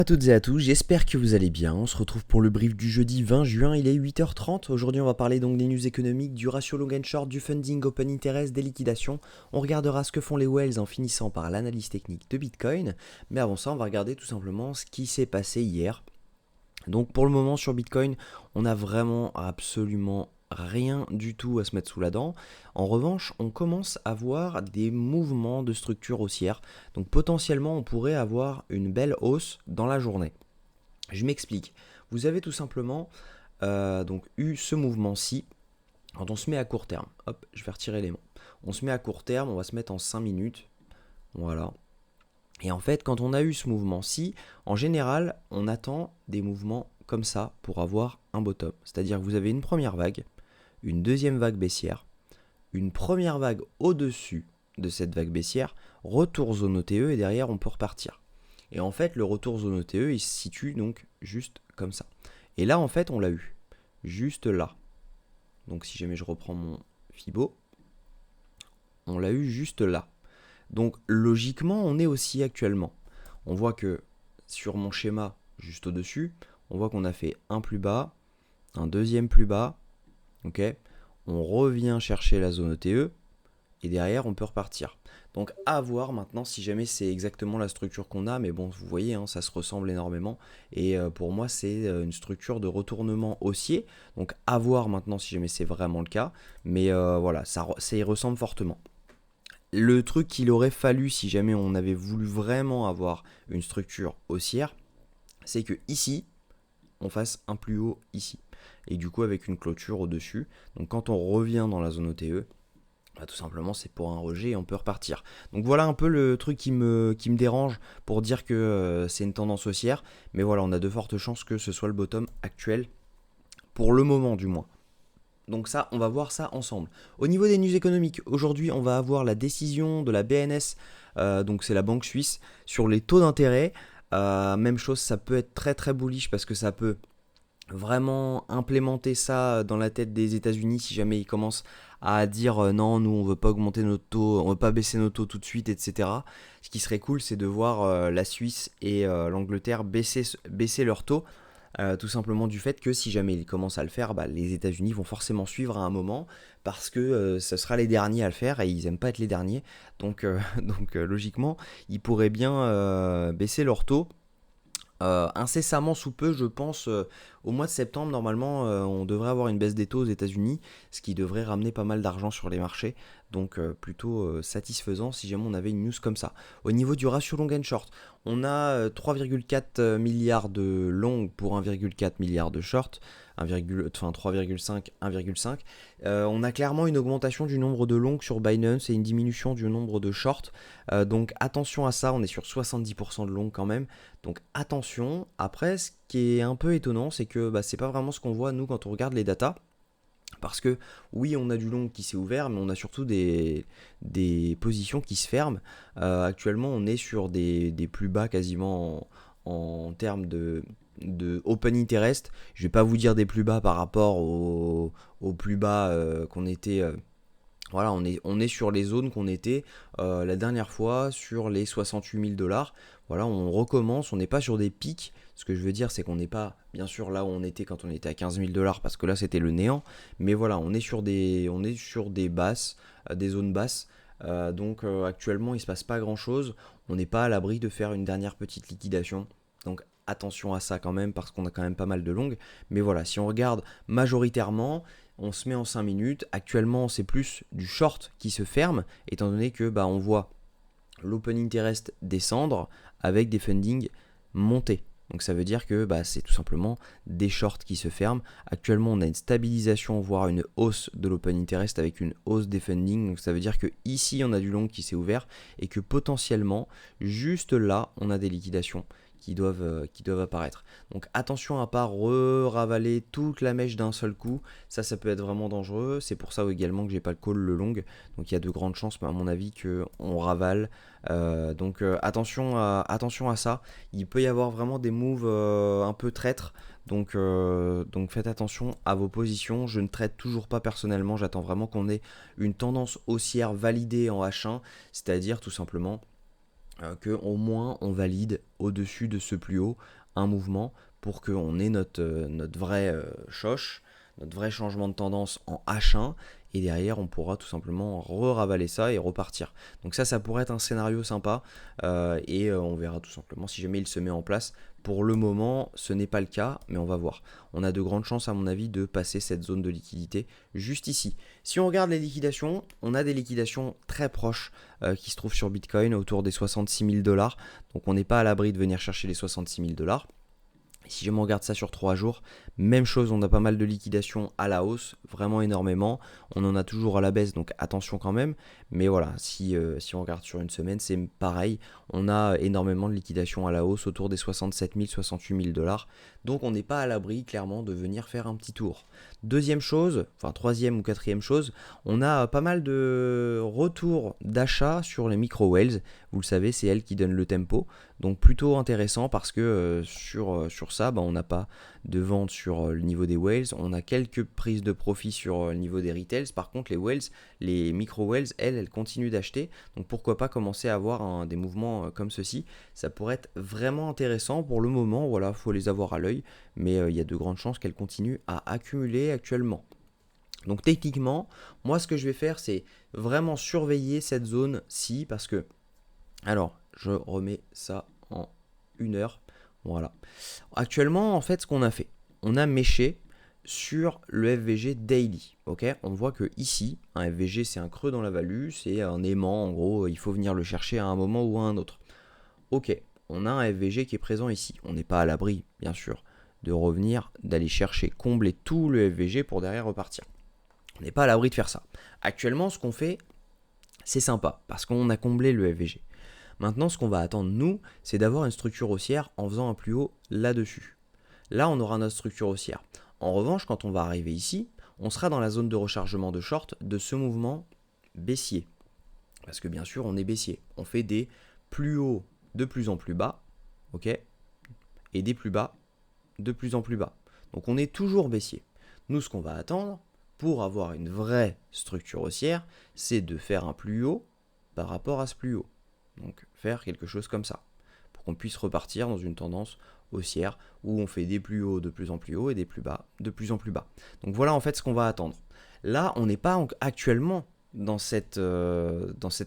À toutes et à tous, j'espère que vous allez bien. On se retrouve pour le brief du jeudi 20 juin, il est 8h30. Aujourd'hui, on va parler donc des news économiques, du ratio long and short, du funding, open interest, des liquidations. On regardera ce que font les whales en finissant par l'analyse technique de Bitcoin. Mais avant ça, on va regarder tout simplement ce qui s'est passé hier. Donc pour le moment sur Bitcoin, on n'a vraiment absolument rien du tout à se mettre sous la dent. En revanche, on commence à voir des mouvements de structure haussière. Donc potentiellement, on pourrait avoir une belle hausse dans la journée. Je m'explique. Vous avez tout simplement donc eu ce mouvement-ci quand on se met à court terme. Hop, je vais retirer les mots. On se met à court terme, on va se mettre en 5 minutes. Voilà. Et en fait, quand on a eu ce mouvement-ci, en général, on attend des mouvements comme ça pour avoir un bottom. C'est-à-dire que vous avez une première vague, une deuxième vague baissière, une première vague au-dessus de cette vague baissière, retour zone OTE et derrière on peut repartir. Et en fait, le retour zone OTE, il se situe donc juste comme ça. Et là, en fait, on l'a eu. Juste là. Donc si jamais je reprends mon Fibo, on l'a eu juste là. Donc logiquement, on est aussi actuellement. On voit que sur mon schéma juste au-dessus, on voit qu'on a fait un plus bas, un deuxième plus bas, ok. On revient chercher la zone ETE et derrière on peut repartir. Donc à voir maintenant si jamais c'est exactement la structure qu'on a, mais bon vous voyez hein, ça se ressemble énormément et pour moi c'est une structure de retournement haussier. Donc à voir maintenant si jamais c'est vraiment le cas, mais voilà ça y ressemble fortement. Le truc qu'il aurait fallu si jamais on avait voulu vraiment avoir une structure haussière, c'est que ici, on fasse un plus haut ici. Et du coup avec une clôture au-dessus. Donc quand on revient dans la zone OTE, bah, tout simplement c'est pour un rejet et on peut repartir. Donc voilà un peu le truc qui me dérange pour dire que c'est une tendance haussière. Mais voilà, on a de fortes chances que ce soit le bottom actuel, pour le moment du moins. Donc ça, on va voir ça ensemble. Au niveau des news économiques, aujourd'hui, on va avoir la décision de la BNS, donc c'est la banque suisse, sur les taux d'intérêt. Même chose, ça peut être très très bullish parce que ça peut vraiment implémenter ça dans la tête des États-Unis si jamais ils commencent à dire non, nous on veut pas augmenter nos taux, on veut pas baisser nos taux tout de suite, etc. Ce qui serait cool, c'est de voir la Suisse et l'Angleterre baisser leurs taux. Tout simplement du fait que si jamais ils commencent à le faire, bah, les États-Unis vont forcément suivre à un moment parce que ce sera les derniers à le faire et ils aiment pas être les derniers. Donc, logiquement, ils pourraient bien baisser leurs taux incessamment sous peu, je pense, au mois de septembre, normalement, on devrait avoir une baisse des taux aux États-Unis, ce qui devrait ramener pas mal d'argent sur les marchés. Donc, plutôt satisfaisant si jamais on avait une news comme ça. Au niveau du ratio long and short, on a 3,4 milliards de long pour 1,4 milliard de short, 3,5, 1,5. On a clairement une augmentation du nombre de longs sur Binance et une diminution du nombre de shorts. Donc, attention à ça, on est sur 70% de longs quand même. Donc attention, après ce qui est un peu étonnant, c'est que bah, c'est pas vraiment ce qu'on voit nous quand on regarde les datas. Parce que oui, on a du long qui s'est ouvert, mais on a surtout des positions qui se ferment. Actuellement, on est sur des plus bas quasiment en termes de open interest. Je vais pas vous dire des plus bas par rapport au plus bas qu'on était. Voilà, on est sur les zones qu'on était la dernière fois, sur les 68 000 dollars. Voilà, on recommence, on n'est pas sur des pics. Ce que je veux dire, c'est qu'on n'est pas, bien sûr, là où on était quand on était à 15 000 dollars, parce que là, c'était le néant. Mais voilà, on est sur des basses, des zones basses. Donc actuellement, il ne se passe pas grand-chose. On n'est pas à l'abri de faire une dernière petite liquidation. Donc attention à ça quand même, parce qu'on a quand même pas mal de longues. Mais voilà, si on regarde majoritairement, on se met en 5 minutes. Actuellement, c'est plus du short qui se ferme, étant donné que bah, on voit l'open interest descendre avec des fundings monter. Donc ça veut dire que bah, c'est tout simplement des shorts qui se ferment. Actuellement, on a une stabilisation, voire une hausse de l'open interest avec une hausse des fundings. Donc ça veut dire que ici, on a du long qui s'est ouvert et que potentiellement, juste là, on a des liquidations qui doivent apparaître. Donc attention à pas ravaler toute la mèche d'un seul coup, ça peut être vraiment dangereux. C'est pour ça également que j'ai pas le call le long, donc il y a de grandes chances à mon avis qu'on ravale. Donc attention à ça. Il peut y avoir vraiment des moves un peu traîtres. Donc faites attention à vos positions. Je ne traite toujours pas personnellement. J'attends vraiment qu'on ait une tendance haussière validée en H1, c'est-à-dire tout simplement que au moins on valide au-dessus de ce plus haut un mouvement pour qu'on ait notre vrai choche, notre vrai changement de tendance en H1 et derrière on pourra tout simplement ravaler ça et repartir. Donc ça pourrait être un scénario sympa et on verra tout simplement si jamais il se met en place. Pour le moment, ce n'est pas le cas, mais on va voir. On a de grandes chances, à mon avis, de passer cette zone de liquidité juste ici. Si on regarde les liquidations, on a des liquidations très proches qui se trouvent sur Bitcoin autour des 66 000 $. Donc on n'est pas à l'abri de venir chercher les 66 000 $. Si je me regarde ça sur 3 jours, même chose, on a pas mal de liquidations à la hausse, vraiment énormément. On en a toujours à la baisse, donc attention quand même. Mais voilà, si on regarde sur une semaine, c'est pareil. On a énormément de liquidations à la hausse autour des 67 000, 68 000 $. Donc on n'est pas à l'abri clairement de venir faire un petit tour. Deuxième chose, enfin troisième ou quatrième chose, on a pas mal de retours d'achat sur les micro-whales. Vous le savez, c'est elles qui donnent le tempo. Donc plutôt intéressant parce que sur ça, on n'a pas de vente sur le niveau des whales. On a quelques prises de profit sur le niveau des retails. Par contre, les whales, les micro-whales, elles continuent d'acheter. Donc pourquoi pas commencer à avoir des mouvements comme ceci. Ça pourrait être vraiment intéressant pour le moment. Voilà, faut les avoir à l'œil. Mais il y a de grandes chances qu'elles continuent à accumuler actuellement. Donc techniquement, moi ce que je vais faire, c'est vraiment surveiller cette zone-ci parce que... Alors, je remets ça en 1 heure. Voilà. Actuellement, en fait, ce qu'on a fait, on a méché sur le FVG Daily. Ok, on voit que ici, un FVG, c'est un creux dans la value, c'est un aimant. En gros, il faut venir le chercher à un moment ou à un autre. Ok, on a un FVG qui est présent ici. On n'est pas à l'abri, bien sûr, de revenir, d'aller chercher, combler tout le FVG pour derrière repartir. On n'est pas à l'abri de faire ça. Actuellement, ce qu'on fait, c'est sympa parce qu'on a comblé le FVG. Maintenant, ce qu'on va attendre, nous, c'est d'avoir une structure haussière en faisant un plus haut là-dessus. Là, on aura notre structure haussière. En revanche, quand on va arriver ici, on sera dans la zone de rechargement de short de ce mouvement baissier. Parce que bien sûr, on est baissier. On fait des plus hauts de plus en plus bas, ok, et des plus bas de plus en plus bas. Donc on est toujours baissier. Nous, ce qu'on va attendre pour avoir une vraie structure haussière, c'est de faire un plus haut par rapport à ce plus haut. Donc faire quelque chose comme ça, pour qu'on puisse repartir dans une tendance haussière où on fait des plus hauts de plus en plus hauts et des plus bas de plus en plus bas. Donc voilà en fait ce qu'on va attendre. Là, on n'est pas actuellement dans cette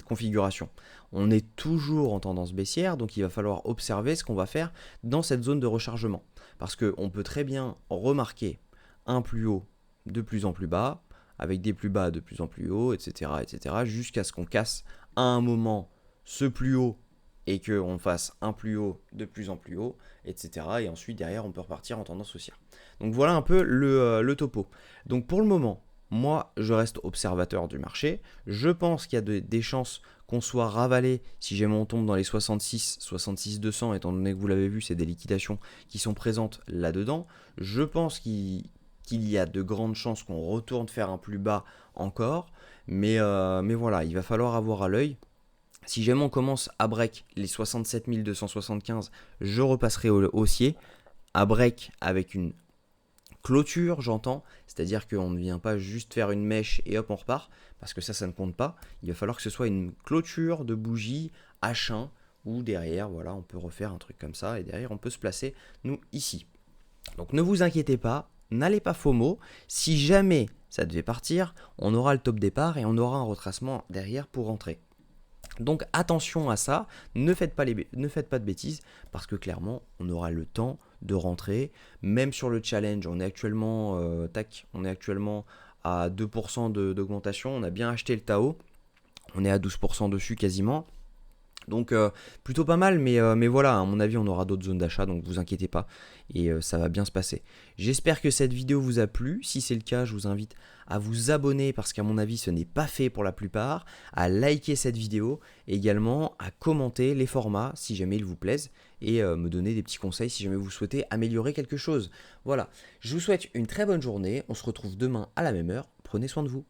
configuration. On est toujours en tendance baissière, donc il va falloir observer ce qu'on va faire dans cette zone de rechargement. Parce qu'on peut très bien remarquer un plus haut de plus en plus bas, avec des plus bas de plus en plus haut, etc., jusqu'à ce qu'on casse à un moment ce plus haut et qu'on fasse un plus haut de plus en plus haut, etc. Et ensuite, derrière, on peut repartir en tendance haussière. Donc voilà un peu le topo. Donc pour le moment, moi, je reste observateur du marché. Je pense qu'il y a des chances qu'on soit ravalé si jamais on tombe dans les 66 200, étant donné que vous l'avez vu, c'est des liquidations qui sont présentes là-dedans. Je pense qu'il y a de grandes chances qu'on retourne faire un plus bas encore. Mais voilà, il va falloir avoir à l'œil. Si jamais on commence à break les 67 275, je repasserai au haussier. À break avec une clôture, j'entends. C'est-à-dire qu'on ne vient pas juste faire une mèche et hop, on repart. Parce que ça ne compte pas. Il va falloir que ce soit une clôture de bougie H1 où derrière, voilà, on peut refaire un truc comme ça. Et derrière, on peut se placer, nous, ici. Donc ne vous inquiétez pas, n'allez pas FOMO. Si jamais ça devait partir, on aura le top départ et on aura un retracement derrière pour rentrer. Donc attention à ça, ne faites pas de bêtises parce que clairement on aura le temps de rentrer. Même sur le challenge, on est actuellement à 2% d'augmentation. On a bien acheté le Tao, on est à 12% dessus quasiment. Donc plutôt pas mal, mais voilà, à mon avis on aura d'autres zones d'achat, donc vous inquiétez pas, et ça va bien se passer. J'espère que cette vidéo vous a plu. Si c'est le cas, je vous invite à vous abonner parce qu'à mon avis ce n'est pas fait pour la plupart, à liker cette vidéo, et également à commenter les formats si jamais ils vous plaisent, et me donner des petits conseils si jamais vous souhaitez améliorer quelque chose. Voilà, je vous souhaite une très bonne journée, on se retrouve demain à la même heure, prenez soin de vous.